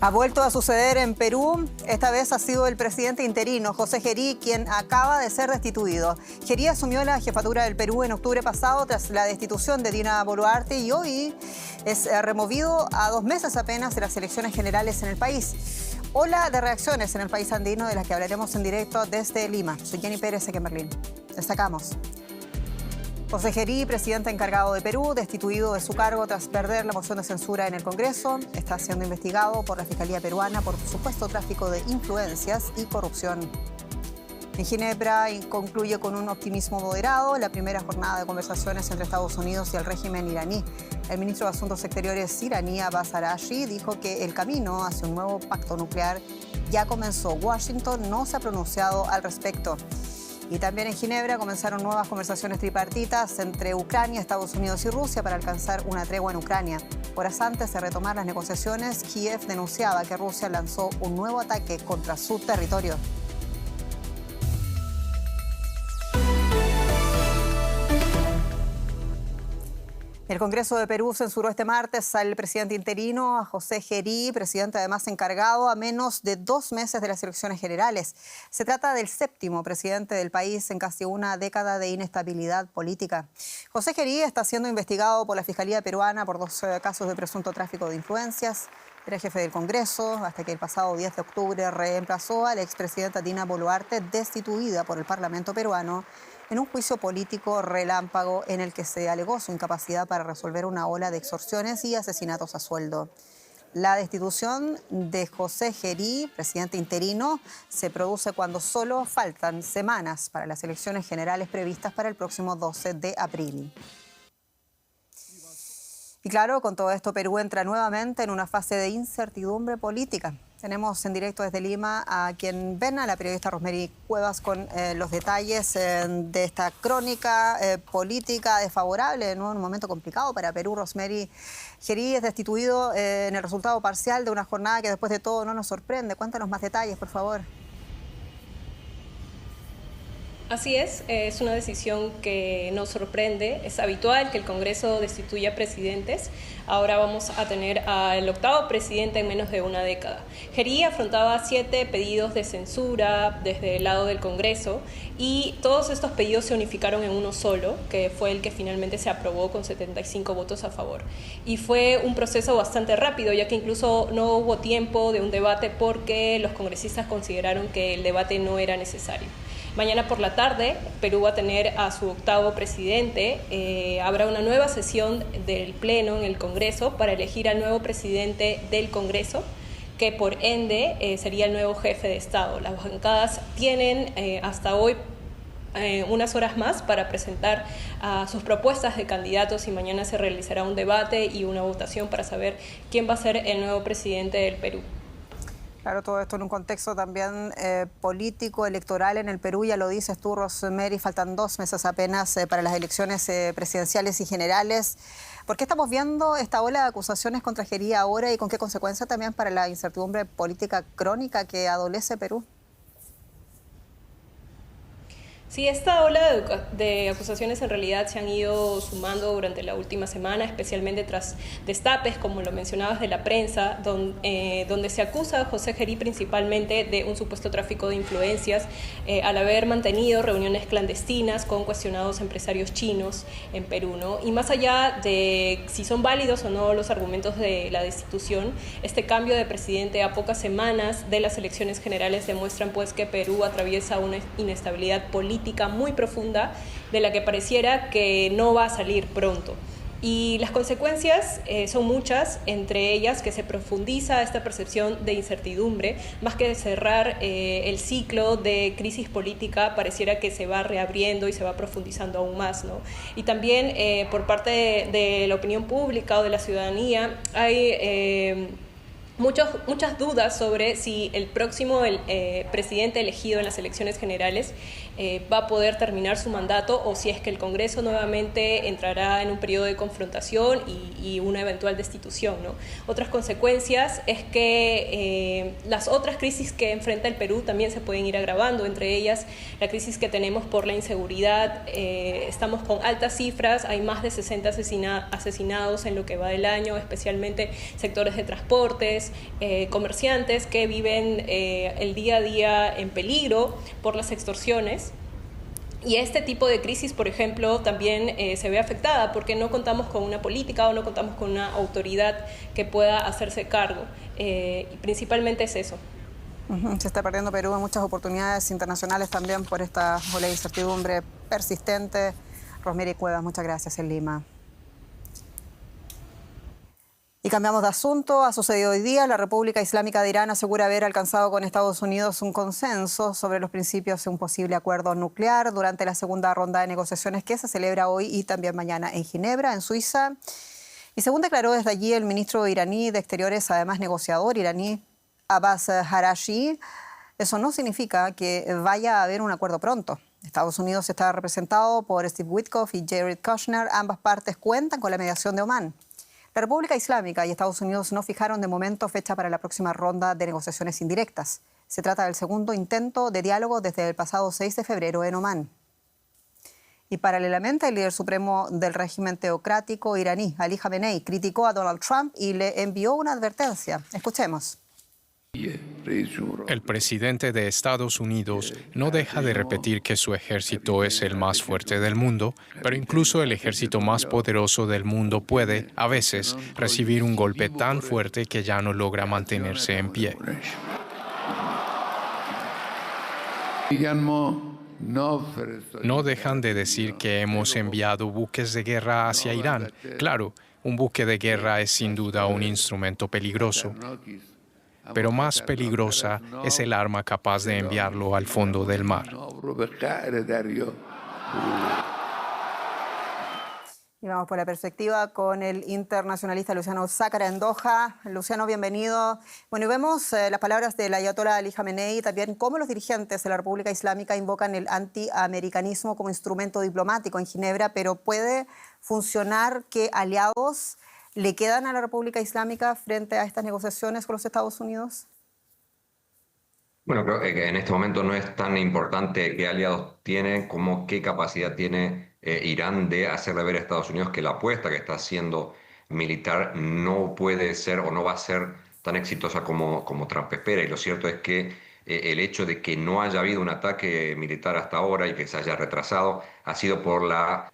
Ha vuelto a suceder en Perú. Esta vez ha sido el presidente interino, José Gerí, quien acaba de ser destituido. Gerí asumió la jefatura del Perú en octubre pasado tras la destitución de Dina Boluarte y hoy es removido a 2 meses apenas de las elecciones generales en el país. Ola de reacciones en el país andino de las que hablaremos en directo desde Lima. Soy Jenny Pérez, aquí en Berlín. Destacamos. José Gerí, presidente encargado de Perú, destituido de su cargo tras perder la moción de censura en el Congreso. Está siendo investigado por la Fiscalía peruana por supuesto tráfico de influencias y corrupción. En Ginebra concluye con un optimismo moderado la primera jornada de conversaciones entre Estados Unidos y el régimen iraní. El ministro de Asuntos Exteriores iraní, Abbas Araghchi, dijo que el camino hacia un nuevo pacto nuclear ya comenzó. Washington no se ha pronunciado al respecto. Y también en Ginebra comenzaron nuevas conversaciones tripartitas entre Ucrania, Estados Unidos y Rusia para alcanzar una tregua en Ucrania. Horas antes de retomar las negociaciones, Kiev denunciaba que Rusia lanzó un nuevo ataque contra su territorio. El Congreso de Perú censuró este martes al presidente interino, a José Gerí, presidente además encargado a menos de 2 meses de las elecciones generales. Se trata del 7º presidente del país en casi una década de inestabilidad política. José Gerí está siendo investigado por la Fiscalía peruana por 2 casos de presunto tráfico de influencias. Era jefe del Congreso hasta que el pasado 10 de octubre reemplazó a la expresidenta Dina Boluarte, destituida por el Parlamento peruano, en un juicio político relámpago en el que se alegó su incapacidad para resolver una ola de extorsiones y asesinatos a sueldo. La destitución de José Gerí, presidente interino, se produce cuando solo faltan semanas para las elecciones generales previstas para el próximo 12 de abril. Y claro, con todo esto Perú entra nuevamente en una fase de incertidumbre política. Tenemos en directo desde Lima a quien ven, a la periodista Rosemary Cuevas, con los detalles de esta crónica política desfavorable, ¿no? En un momento complicado para Perú. Rosemary, Gerí es destituido en el resultado parcial de una jornada que después de todo no nos sorprende. Cuéntanos más detalles, por favor. Así es una decisión que nos sorprende. Es habitual que el Congreso destituya presidentes. Ahora vamos a tener al 8º presidente en menos de una década. Gerí afrontaba 7 pedidos de censura desde el lado del Congreso y todos estos pedidos se unificaron en uno solo, que fue el que finalmente se aprobó con 75 votos a favor. Y fue un proceso bastante rápido, ya que incluso no hubo tiempo de un debate porque los congresistas consideraron que el debate no era necesario. Mañana por la tarde, Perú va a tener a su 8º presidente. Habrá una nueva sesión del Pleno en el Congreso para elegir al nuevo presidente del Congreso, que por ende sería el nuevo jefe de Estado. Las bancadas tienen hasta hoy unas horas más para presentar sus propuestas de candidatos y mañana se realizará un debate y una votación para saber quién va a ser el nuevo presidente del Perú. Claro, todo esto en un contexto también político, electoral en el Perú, ya lo dices tú, Rosemary, faltan 2 meses apenas para las elecciones presidenciales y generales. ¿Por qué estamos viendo esta ola de acusaciones contra Gerí ahora y con qué consecuencia también para la incertidumbre política crónica que adolece Perú? Sí, esta ola de acusaciones en realidad se han ido sumando durante la última semana, especialmente tras destapes, como lo mencionabas, de la prensa, donde se acusa a José Gerí principalmente de un supuesto tráfico de influencias al haber mantenido reuniones clandestinas con cuestionados empresarios chinos en Perú, ¿no? Y más allá de si son válidos o no los argumentos de la destitución, este cambio de presidente a pocas semanas de las elecciones generales demuestran pues que Perú atraviesa una inestabilidad política muy profunda de la que pareciera que no va a salir pronto. Y las consecuencias son muchas, entre ellas que se profundiza esta percepción de incertidumbre, más que de cerrar el ciclo de crisis política, pareciera que se va reabriendo y se va profundizando aún más, ¿no? Y también por parte de la opinión pública o de la ciudadanía hay muchas dudas sobre si el próximo presidente elegido en las elecciones generales va a poder terminar su mandato o si es que el Congreso nuevamente entrará en un periodo de confrontación y una eventual destitución, ¿no? Otras consecuencias es que las otras crisis que enfrenta el Perú también se pueden ir agravando, entre ellas la crisis que tenemos por la inseguridad. Estamos con altas cifras, hay más de 60 asesinados en lo que va del año, especialmente sectores de transportes, jóvenes comerciantes que viven el día a día en peligro por las extorsiones. Y este tipo de crisis, por ejemplo, también se ve afectada porque no contamos con una política o no contamos con una autoridad que pueda hacerse cargo. Y principalmente es eso. Se está perdiendo Perú en muchas oportunidades internacionales también por esta ola de incertidumbre persistente. Rosemary Cuevas, muchas gracias en Lima. Y cambiamos de asunto. Ha sucedido hoy día. La República Islámica de Irán asegura haber alcanzado con Estados Unidos un consenso sobre los principios de un posible acuerdo nuclear durante la segunda ronda de negociaciones que se celebra hoy y también mañana en Ginebra, en Suiza. Y según declaró desde allí el ministro iraní de Exteriores, además negociador iraní, Abbas Araghchi, eso no significa que vaya a haber un acuerdo pronto. Estados Unidos está representado por Steve Witkoff y Jared Kushner. Ambas partes cuentan con la mediación de Omán. La República Islámica y Estados Unidos no fijaron de momento fecha para la próxima ronda de negociaciones indirectas. Se trata del segundo intento de diálogo desde el pasado 6 de febrero en Omán. Y paralelamente, el líder supremo del régimen teocrático iraní, Ali Khamenei, criticó a Donald Trump y le envió una advertencia. Escuchemos. El presidente de Estados Unidos no deja de repetir que su ejército es el más fuerte del mundo, pero incluso el ejército más poderoso del mundo puede, a veces, recibir un golpe tan fuerte que ya no logra mantenerse en pie. No dejan de decir que hemos enviado buques de guerra hacia Irán. Claro, un buque de guerra es sin duda un instrumento peligroso, pero más peligrosa es el arma capaz de enviarlo al fondo del mar. Y vamos por la perspectiva con el internacionalista Luciano Zácara en Doha. Luciano, bienvenido. Bueno, y vemos las palabras del ayatolá Ali Khamenei y también cómo los dirigentes de la República Islámica invocan el antiamericanismo como instrumento diplomático en Ginebra, pero ¿puede funcionar que aliados le quedan a la República Islámica frente a estas negociaciones con los Estados Unidos? Bueno, creo que en este momento no es tan importante qué aliados tiene como qué capacidad tiene Irán de hacerle ver a Estados Unidos que la apuesta que está haciendo militar no puede ser o no va a ser tan exitosa como Trump espera. Y lo cierto es que el hecho de que no haya habido un ataque militar hasta ahora y que se haya retrasado ha sido por la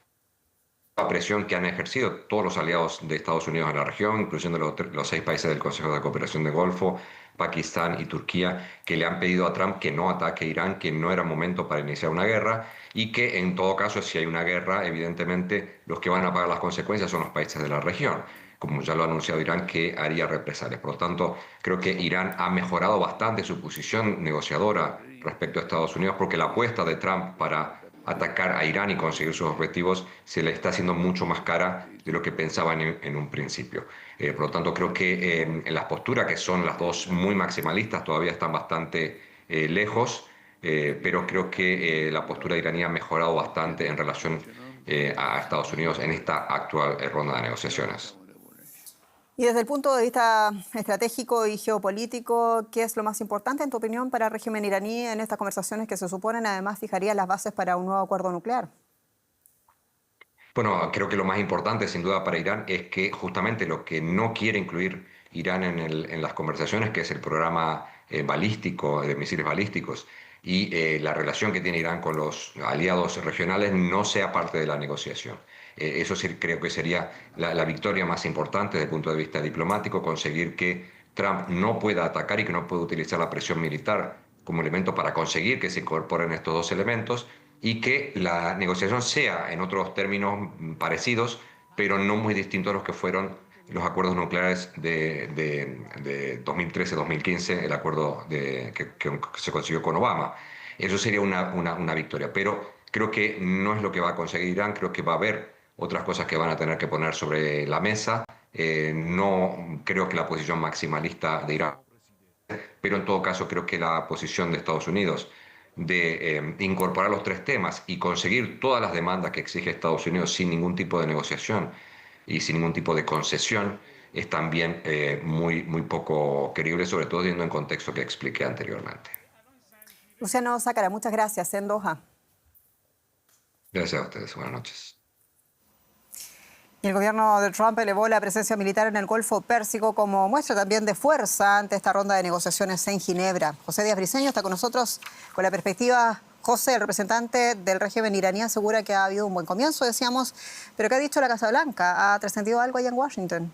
presión que han ejercido todos los aliados de Estados Unidos en la región, incluyendo los 6 países del Consejo de Cooperación del Golfo, Pakistán y Turquía, que le han pedido a Trump que no ataque a Irán, que no era momento para iniciar una guerra y que en todo caso, si hay una guerra, evidentemente los que van a pagar las consecuencias son los países de la región, como ya lo ha anunciado Irán, que haría represalias. Por lo tanto, creo que Irán ha mejorado bastante su posición negociadora respecto a Estados Unidos porque la apuesta de Trump para atacar a Irán y conseguir sus objetivos se le está haciendo mucho más cara de lo que pensaban en un principio. Por lo tanto, creo que en las posturas, que son las dos muy maximalistas, todavía están bastante lejos, pero creo que la postura iraní ha mejorado bastante en relación a Estados Unidos en esta actual ronda de negociaciones. Y desde el punto de vista estratégico y geopolítico, ¿qué es lo más importante, en tu opinión, para el régimen iraní en estas conversaciones que se suponen además fijarían las bases para un nuevo acuerdo nuclear? Bueno, creo que lo más importante sin duda para Irán es que justamente lo que no quiere incluir Irán en las conversaciones, que es el programa balístico, de misiles balísticos, y la relación que tiene Irán con los aliados regionales no sea parte de la negociación. Eso sí, creo que sería la victoria más importante desde el punto de vista diplomático, conseguir que Trump no pueda atacar y que no pueda utilizar la presión militar como elemento para conseguir que se incorporen estos dos elementos y que la negociación sea, en otros términos parecidos, pero no muy distintos a los que fueron los acuerdos nucleares de 2013-2015, el acuerdo que se consiguió con Obama. Eso sería una victoria, pero creo que no es lo que va a conseguir Irán, creo que va a haber otras cosas que van a tener que poner sobre la mesa. No creo que la posición maximalista de Irán, pero en todo caso creo que la posición de Estados Unidos de incorporar los 3 temas y conseguir todas las demandas que exige Estados Unidos sin ningún tipo de negociación y sin ningún tipo de concesión es también muy poco creíble, sobre todo teniendo en contexto que expliqué anteriormente. Luciano Zácara, muchas gracias en Doha. Gracias a ustedes, buenas noches. Y el gobierno de Trump elevó la presencia militar en el Golfo Pérsico como muestra también de fuerza ante esta ronda de negociaciones en Ginebra. José Díaz Briceño está con nosotros con la perspectiva. José, el representante del régimen iraní, asegura que ha habido un buen comienzo, decíamos, pero ¿qué ha dicho la Casa Blanca? ¿Ha trascendido algo allá en Washington?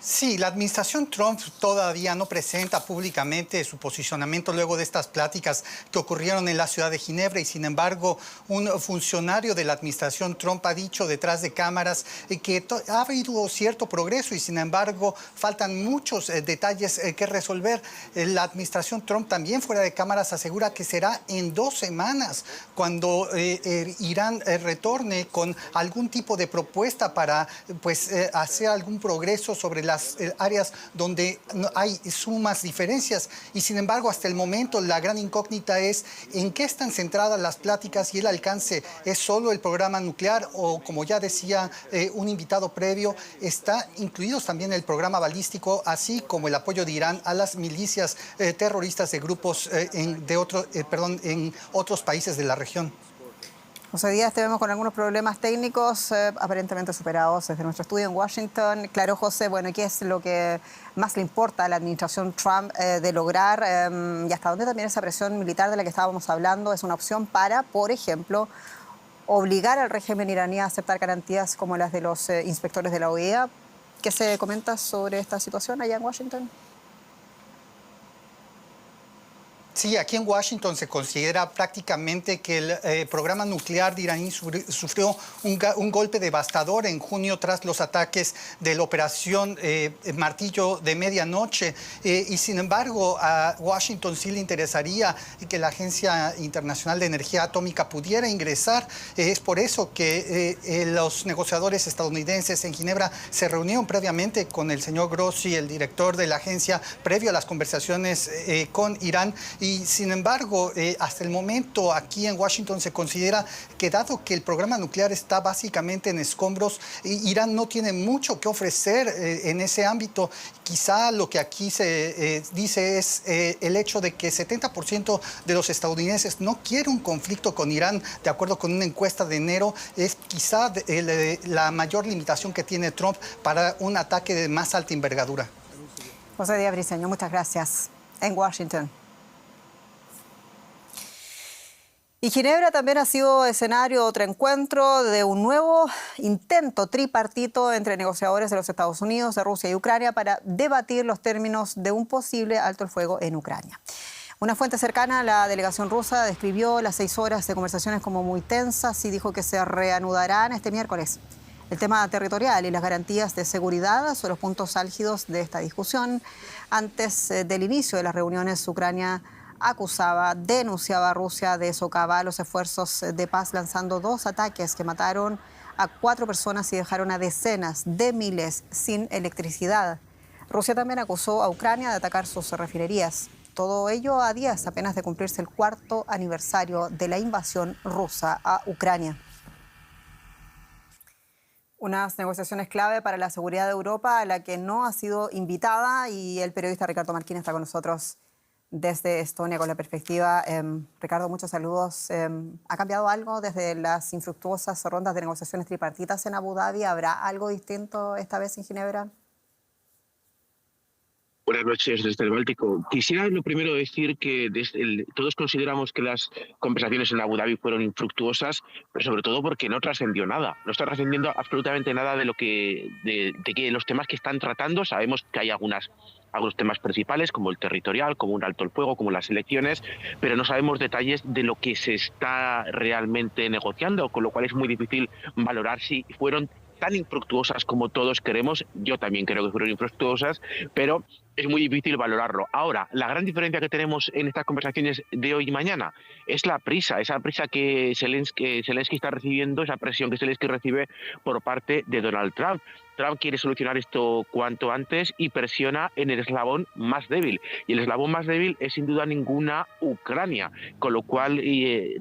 Sí, la administración Trump todavía no presenta públicamente su posicionamiento luego de estas pláticas que ocurrieron en la ciudad de Ginebra y sin embargo un funcionario de la administración Trump ha dicho detrás de cámaras que ha habido cierto progreso y sin embargo faltan muchos detalles que resolver. La administración Trump también fuera de cámaras asegura que será en 2 semanas cuando Irán retorne con algún tipo de propuesta para hacer algún progreso sobre las áreas donde hay sumas diferencias y sin embargo hasta el momento la gran incógnita es en qué están centradas las pláticas y el alcance. ¿Es solo el programa nuclear o, como ya decía un invitado previo, está incluidos también el programa balístico, así como el apoyo de Irán a las milicias terroristas de grupos en otros países de la región? José Díaz, te vemos con algunos problemas técnicos aparentemente superados desde nuestro estudio en Washington. Claro, José, bueno, ¿qué es lo que más le importa a la administración Trump de lograr y hasta dónde también esa presión militar de la que estábamos hablando es una opción para, por ejemplo, obligar al régimen iraní a aceptar garantías como las de los inspectores de la OEA? ¿Qué se comenta sobre esta situación allá en Washington? Sí, aquí en Washington se considera prácticamente que el programa nuclear de Irán sufrió un golpe devastador en junio tras los ataques de la operación Martillo de Medianoche. Y sin embargo, a Washington sí le interesaría que la Agencia Internacional de Energía Atómica pudiera ingresar. Es por eso que los negociadores estadounidenses en Ginebra se reunieron previamente con el señor Grossi, el director de la agencia, previo a las conversaciones con Irán. Y sin embargo, hasta el momento aquí en Washington se considera que dado que el programa nuclear está básicamente en escombros, Irán no tiene mucho que ofrecer en ese ámbito. Quizá lo que aquí se dice es el hecho de que 70% de los estadounidenses no quiere un conflicto con Irán, de acuerdo con una encuesta de enero. Es quizá la mayor limitación que tiene Trump para un ataque de más alta envergadura. José Díaz Briceño, muchas gracias. En Washington. Y Ginebra también ha sido escenario de otro encuentro de un nuevo intento tripartito entre negociadores de los Estados Unidos, de Rusia y Ucrania para debatir los términos de un posible alto el fuego en Ucrania. Una fuente cercana a la delegación rusa describió las 6 horas de conversaciones como muy tensas y dijo que se reanudarán este miércoles. El tema territorial y las garantías de seguridad son los puntos álgidos de esta discusión. Antes del inicio de las reuniones, Ucrania denunciaba a Rusia de socavar los esfuerzos de paz lanzando 2 ataques que mataron a 4 personas y dejaron a decenas de miles sin electricidad. Rusia también acusó a Ucrania de atacar sus refinerías. Todo ello a días apenas de cumplirse el 4º aniversario de la invasión rusa a Ucrania. Unas negociaciones clave para la seguridad de Europa a la que no ha sido invitada y el periodista Ricardo Marquín está con nosotros desde Estonia con la perspectiva. Ricardo, muchos saludos. ¿Ha cambiado algo desde las infructuosas rondas de negociaciones tripartitas en Abu Dhabi? ¿Habrá algo distinto esta vez en Ginebra? Buenas noches desde el Báltico. Quisiera lo primero decir que todos consideramos que las conversaciones en Abu Dhabi fueron infructuosas, pero sobre todo porque no trascendió nada. No está trascendiendo absolutamente nada de que los temas que están tratando. Sabemos que hay algunos temas principales, como el territorial, como un alto el fuego, como las elecciones, pero no sabemos detalles de lo que se está realmente negociando, con lo cual es muy difícil valorar si fueron tan infructuosas como todos queremos. Yo también creo que fueron infructuosas, pero es muy difícil valorarlo. Ahora, la gran diferencia que tenemos en estas conversaciones de hoy y mañana es la prisa, esa prisa que Zelensky está recibiendo, esa presión que Zelensky recibe por parte de Donald Trump. Trump quiere solucionar esto cuanto antes y presiona en el eslabón más débil. Y el eslabón más débil es sin duda ninguna Ucrania, con lo cual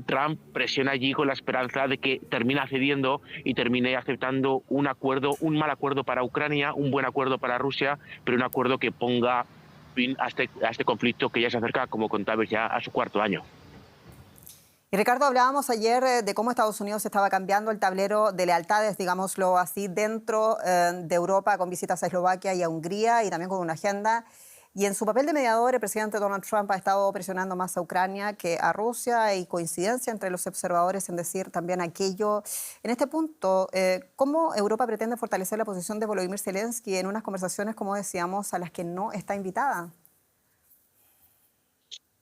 Trump presiona allí con la esperanza de que termine cediendo y termine aceptando un mal acuerdo para Ucrania, un buen acuerdo para Rusia, pero un acuerdo que ponga fin a este conflicto que ya se acerca, como contabais, ya a su 4º año. Y Ricardo, hablábamos ayer de cómo Estados Unidos estaba cambiando el tablero de lealtades, digámoslo así, dentro de Europa, con visitas a Eslovaquia y a Hungría y también con una agenda. Y en su papel de mediador, el presidente Donald Trump ha estado presionando más a Ucrania que a Rusia, y coincidencia entre los observadores en decir también aquello. En este punto, ¿cómo Europa pretende fortalecer la posición de Volodymyr Zelensky en unas conversaciones, como decíamos, a las que no está invitada?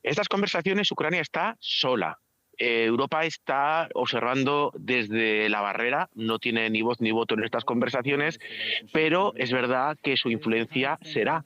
Estas conversaciones Ucrania está sola. Europa está observando desde la barrera, no tiene ni voz ni voto en estas conversaciones, pero es verdad que su influencia será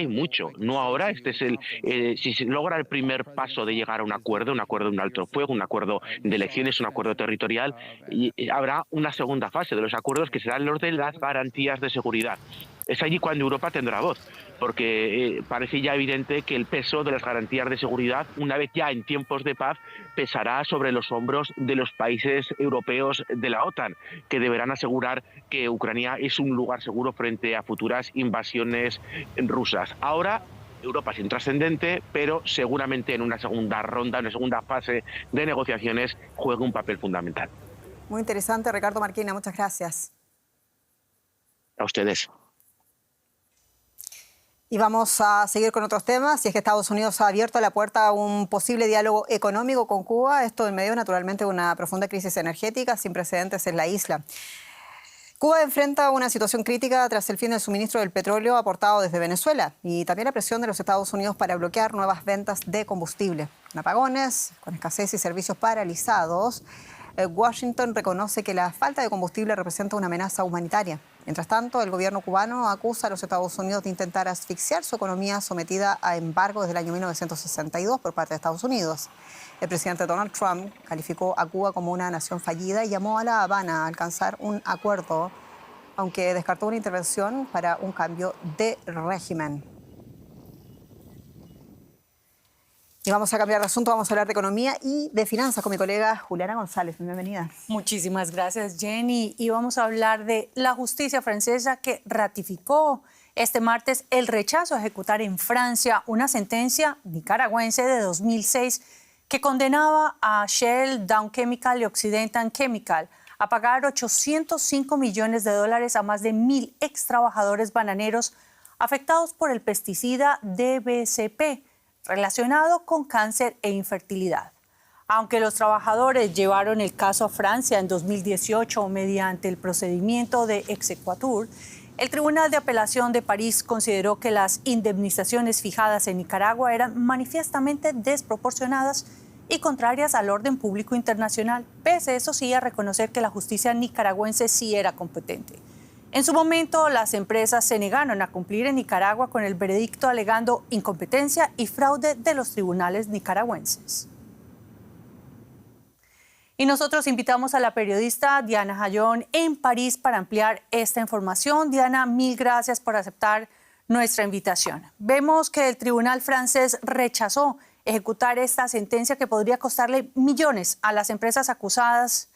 y mucho. No ahora, si se logra el primer paso de llegar a un acuerdo de un alto fuego, un acuerdo de elecciones, un acuerdo territorial, y habrá una segunda fase de los acuerdos que serán los de las garantías de seguridad. Es allí cuando Europa tendrá voz, porque parece ya evidente que el peso de las garantías de seguridad, una vez ya en tiempos de paz, pesará sobre los hombros de los países europeos de la OTAN, que deberán asegurar que Ucrania es un lugar seguro frente a futuras invasiones rusas. Ahora Europa es intrascendente, pero seguramente en una segunda ronda, en una segunda fase de negociaciones, juega un papel fundamental. Muy interesante, Ricardo Marquina, muchas gracias. A ustedes. Y vamos a seguir con otros temas. Y es que Estados Unidos ha abierto la puerta a un posible diálogo económico con Cuba. Esto en medio, naturalmente, de una profunda crisis energética sin precedentes en la isla. Cuba enfrenta una situación crítica tras el fin del suministro del petróleo aportado desde Venezuela y también la presión de los Estados Unidos para bloquear nuevas ventas de combustible. Con apagones, con escasez y servicios paralizados, Washington reconoce que la falta de combustible representa una amenaza humanitaria. Mientras tanto, el gobierno cubano acusa a los Estados Unidos de intentar asfixiar su economía sometida a embargo desde el año 1962 por parte de Estados Unidos. El presidente Donald Trump calificó a Cuba como una nación fallida y llamó a La Habana a alcanzar un acuerdo, aunque descartó una intervención para un cambio de régimen. Y vamos a cambiar de asunto, vamos a hablar de economía y de finanzas con mi colega Juliana González. Bienvenida. Muchísimas gracias, Jenny. Y vamos a hablar de la justicia francesa que ratificó este martes el rechazo a ejecutar en Francia una sentencia nicaragüense de 2006 que condenaba a Shell, Dow Chemical y Occidental Chemical a pagar $805 millones a más de 1.000 ex trabajadores bananeros afectados por el pesticida DBCP, relacionado con cáncer e infertilidad. Aunque los trabajadores llevaron el caso a Francia en 2018 mediante el procedimiento de exequatur, el Tribunal de Apelación de París consideró que las indemnizaciones fijadas en Nicaragua eran manifiestamente desproporcionadas y contrarias al orden público internacional, pese eso sí a reconocer que la justicia nicaragüense sí era competente. En su momento, las empresas se negaron a cumplir en Nicaragua con el veredicto alegando incompetencia y fraude de los tribunales nicaragüenses. Y nosotros invitamos a la periodista Diana Jayón en París para ampliar esta información. Diana, mil gracias por aceptar nuestra invitación. Vemos que el tribunal francés rechazó ejecutar esta sentencia que podría costarle millones a las empresas acusadas.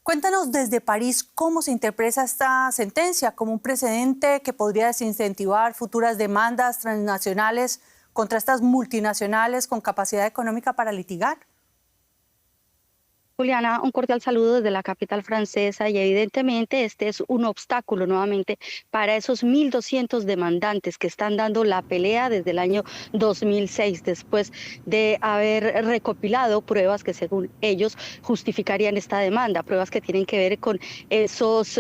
Cuéntanos desde París cómo se interpreta esta sentencia como un precedente que podría desincentivar futuras demandas transnacionales contra estas multinacionales con capacidad económica para litigar. Juliana, un cordial saludo desde la capital francesa y evidentemente este es un obstáculo nuevamente para esos 1.200 demandantes que están dando la pelea desde el año 2006 después de haber recopilado pruebas que según ellos justificarían esta demanda, pruebas que tienen que ver con esas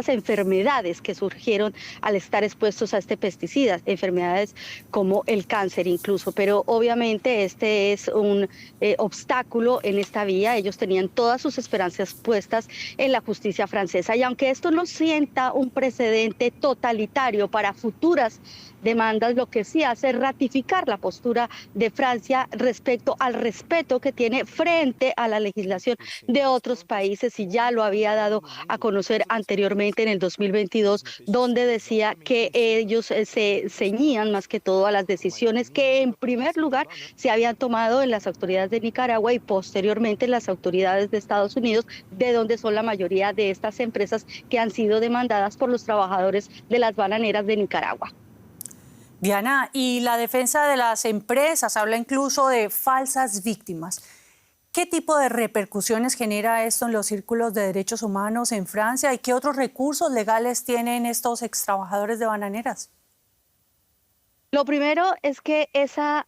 enfermedades que surgieron al estar expuestos a este pesticida, enfermedades como el cáncer incluso, pero obviamente este es un obstáculo en esta vía. Ellos tenían todas sus esperanzas puestas en la justicia francesa y aunque esto no sienta un precedente totalitario para futuras demandas, lo que sí hace es ratificar la postura de Francia respecto al respeto que tiene frente a la legislación de otros países y ya lo había dado a conocer anteriormente en el 2022, donde decía que ellos se ceñían más que todo a las decisiones que en primer lugar se habían tomado en las autoridades de Nicaragua y posteriormente en las autoridades de Estados Unidos, de donde son la mayoría de estas empresas que han sido demandadas por los trabajadores de las bananeras de Nicaragua. Diana, y la defensa de las empresas habla incluso de falsas víctimas. ¿Qué tipo de repercusiones genera esto en los círculos de derechos humanos en Francia y qué otros recursos legales tienen estos extrabajadores de bananeras? Lo primero es que esa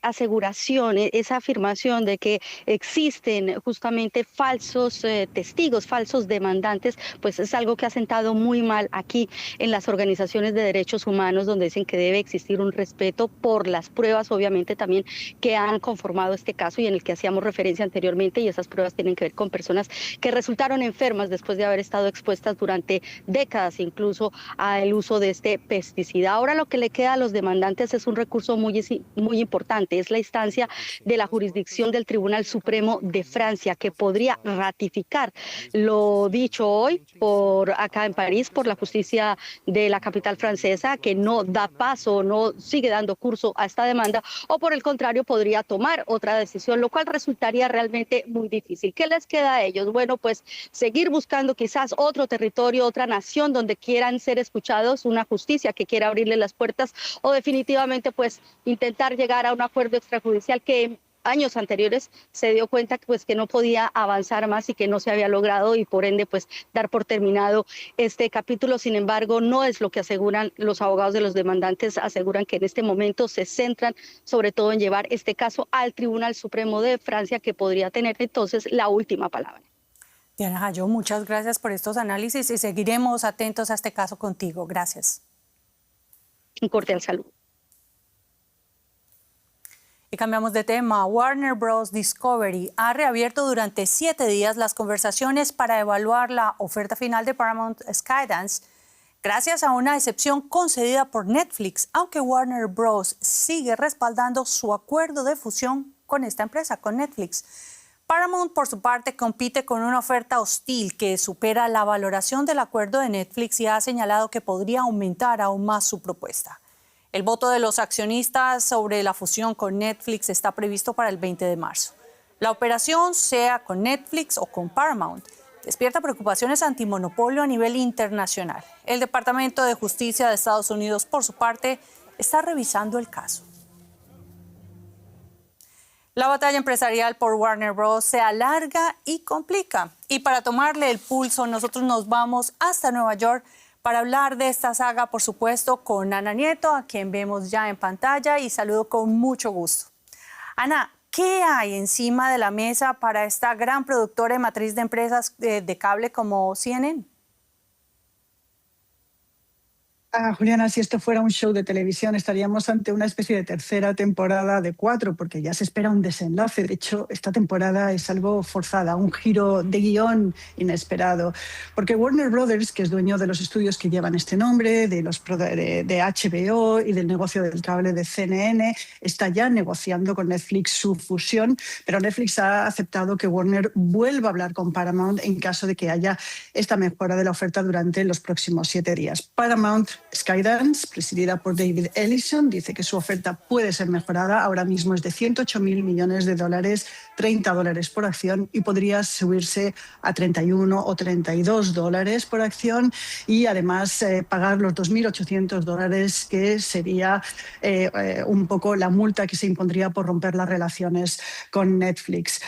aseguración, esa afirmación de que existen justamente falsos testigos, falsos demandantes, pues es algo que ha sentado muy mal aquí en las organizaciones de derechos humanos, donde dicen que debe existir un respeto por las pruebas, obviamente también que han conformado este caso y en el que hacíamos referencia anteriormente, y esas pruebas tienen que ver con personas que resultaron enfermas después de haber estado expuestas durante décadas incluso al uso de este pesticida. Ahora lo que le queda a los demandantes es un recurso muy importante, es la instancia de la jurisdicción del Tribunal Supremo de Francia, que podría ratificar lo dicho hoy por acá en París, por la justicia de la capital francesa, que no da paso, no sigue dando curso a esta demanda, o por el contrario podría tomar otra decisión, lo cual resultaría realmente muy difícil. ¿Qué les queda a ellos? Bueno, pues seguir buscando quizás otro territorio, otra nación donde quieran ser escuchados, una justicia que quiera abrirle las puertas, o definitivamente pues intentar llegar a un acuerdo extrajudicial que en años anteriores se dio cuenta pues, que no podía avanzar más y que no se había logrado, y por ende pues dar por terminado este capítulo. Sin embargo, no es lo que aseguran los abogados de los demandantes. Aseguran que en este momento se centran sobre todo en llevar este caso al Tribunal Supremo de Francia, que podría tener entonces la última palabra. Diana Jayón, muchas gracias por estos análisis y seguiremos atentos a este caso contigo. Gracias. Un cordial saludo. Y cambiamos de tema. Warner Bros. Discovery ha reabierto durante 7 días las conversaciones para evaluar la oferta final de Paramount Skydance, gracias a una excepción concedida por Netflix, aunque Warner Bros. Sigue respaldando su acuerdo de fusión con esta empresa, con Netflix. Paramount, por su parte, compite con una oferta hostil que supera la valoración del acuerdo de Netflix y ha señalado que podría aumentar aún más su propuesta. El voto de los accionistas sobre la fusión con Netflix está previsto para el 20 de marzo. La operación, sea con Netflix o con Paramount, despierta preocupaciones antimonopolio a nivel internacional. El Departamento de Justicia de Estados Unidos, por su parte, está revisando el caso. La batalla empresarial por Warner Bros. Se alarga y complica. Y para tomarle el pulso, nosotros nos vamos hasta Nueva York para hablar de esta saga, por supuesto, con Ana Nieto, a quien vemos ya en pantalla, y saludo con mucho gusto. Ana, ¿qué hay encima de la mesa para esta gran productora y matriz de empresas de cable como CNN? Juliana, si esto fuera un show de televisión, estaríamos ante una especie de tercera temporada de 4, porque ya se espera un desenlace. De hecho, esta temporada es algo forzada, un giro de guión inesperado, porque Warner Brothers, que es dueño de los estudios que llevan este nombre, de HBO y del negocio del cable de CNN, está ya negociando con Netflix su fusión, pero Netflix ha aceptado que Warner vuelva a hablar con Paramount en caso de que haya esta mejora de la oferta durante los próximos 7 días. Paramount Skydance, presidida por David Ellison, dice que su oferta puede ser mejorada. Ahora mismo es de $108.000 millones, $30 por acción, y podría subirse a $31 o $32 por acción, y además pagar los $2.800, que sería un poco la multa que se impondría por romper las relaciones con Netflix.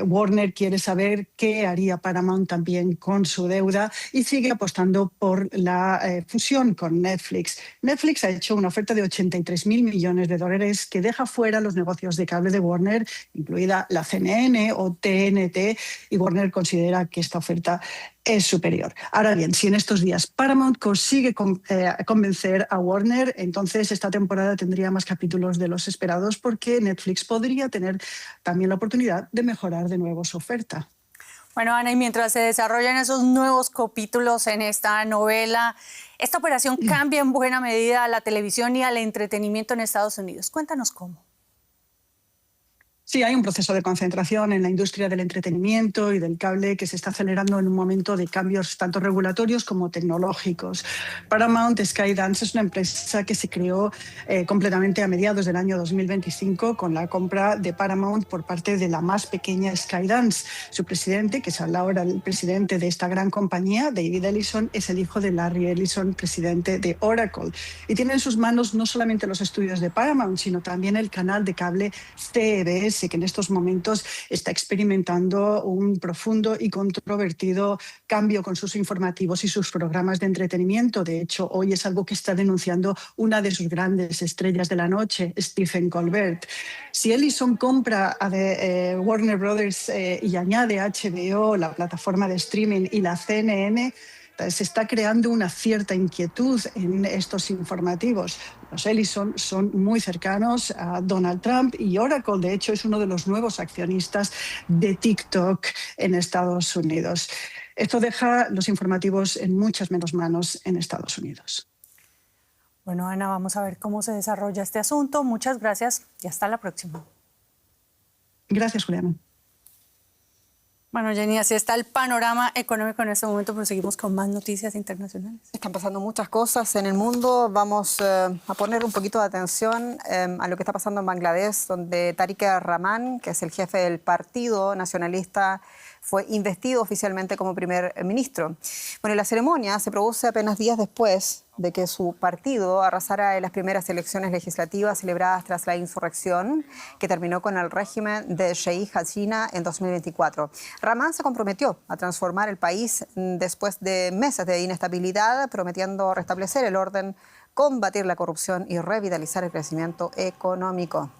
Warner quiere saber qué haría Paramount también con su deuda y sigue apostando por la fusión con Netflix. Netflix ha hecho una oferta de $83.000 millones que deja fuera los negocios de cable de Warner, incluida la CNN o TNT, y Warner considera que esta oferta es superior. Ahora bien, si en estos días Paramount consigue convencer a Warner, entonces esta temporada tendría más capítulos de los esperados, porque Netflix podría tener también la oportunidad de mejorar de nuevo su oferta. Bueno, Ana, y mientras se desarrollan esos nuevos capítulos en esta novela, esta operación cambia en buena medida a la televisión y al entretenimiento en Estados Unidos. Cuéntanos cómo. Sí, hay un proceso de concentración en la industria del entretenimiento y del cable que se está acelerando en un momento de cambios tanto regulatorios como tecnológicos. Paramount Skydance es una empresa que se creó completamente a mediados del año 2025 con la compra de Paramount por parte de la más pequeña Skydance. Su presidente, que es ahora el presidente de esta gran compañía, David Ellison, es el hijo de Larry Ellison, presidente de Oracle. Y tiene en sus manos no solamente los estudios de Paramount, sino también el canal de cable CBS, que en estos momentos está experimentando un profundo y controvertido cambio con sus informativos y sus programas de entretenimiento. De hecho, hoy es algo que está denunciando una de sus grandes estrellas de la noche, Stephen Colbert. Si Ellison compra a Warner Brothers y añade HBO, la plataforma de streaming, y la CNN, se está creando una cierta inquietud en estos informativos. Los Ellison son muy cercanos a Donald Trump y Oracle, de hecho, es uno de los nuevos accionistas de TikTok en Estados Unidos. Esto deja los informativos en muchas menos manos en Estados Unidos. Bueno, Ana, vamos a ver cómo se desarrolla este asunto. Muchas gracias y hasta la próxima. Gracias, Juliana. Bueno, Jenny, así está el panorama económico en este momento, pero seguimos con más noticias internacionales. Están pasando muchas cosas en el mundo. Vamos a poner un poquito de atención a lo que está pasando en Bangladesh, donde Tariq Rahman, que es el jefe del Partido Nacionalista, fue investido oficialmente como primer ministro. Bueno, la ceremonia se produce apenas días después de que su partido arrasara en las primeras elecciones legislativas celebradas tras la insurrección que terminó con el régimen de Sheikh Hasina en 2024. Rahman se comprometió a transformar el país después de meses de inestabilidad, prometiendo restablecer el orden, combatir la corrupción y revitalizar el crecimiento económico.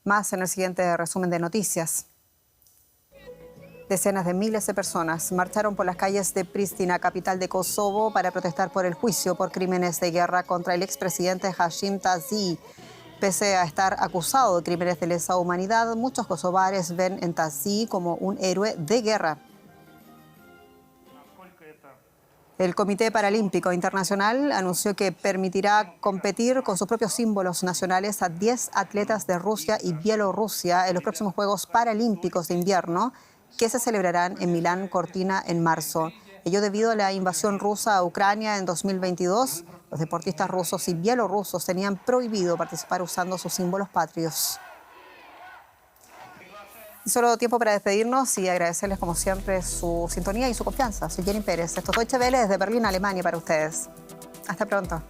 Más en el siguiente resumen de noticias. Decenas de miles de personas marcharon por las calles de Pristina, capital de Kosovo, para protestar por el juicio por crímenes de guerra contra el expresidente Hashim Thaçi. Pese a estar acusado de crímenes de lesa humanidad, muchos kosovares ven en Thaçi como un héroe de guerra. El Comité Paralímpico Internacional anunció que permitirá competir con sus propios símbolos nacionales a 10 atletas de Rusia y Bielorrusia en los próximos Juegos Paralímpicos de invierno, que se celebrarán en Milán Cortina en marzo. Ello debido a la invasión rusa a Ucrania en 2022. Los deportistas rusos y bielorrusos tenían prohibido participar usando sus símbolos patrios. Y solo tiempo para despedirnos y agradecerles como siempre su sintonía y su confianza. Soy Jenny Pérez. Esto es Deutsche Welle desde Berlín, Alemania, para ustedes. Hasta pronto.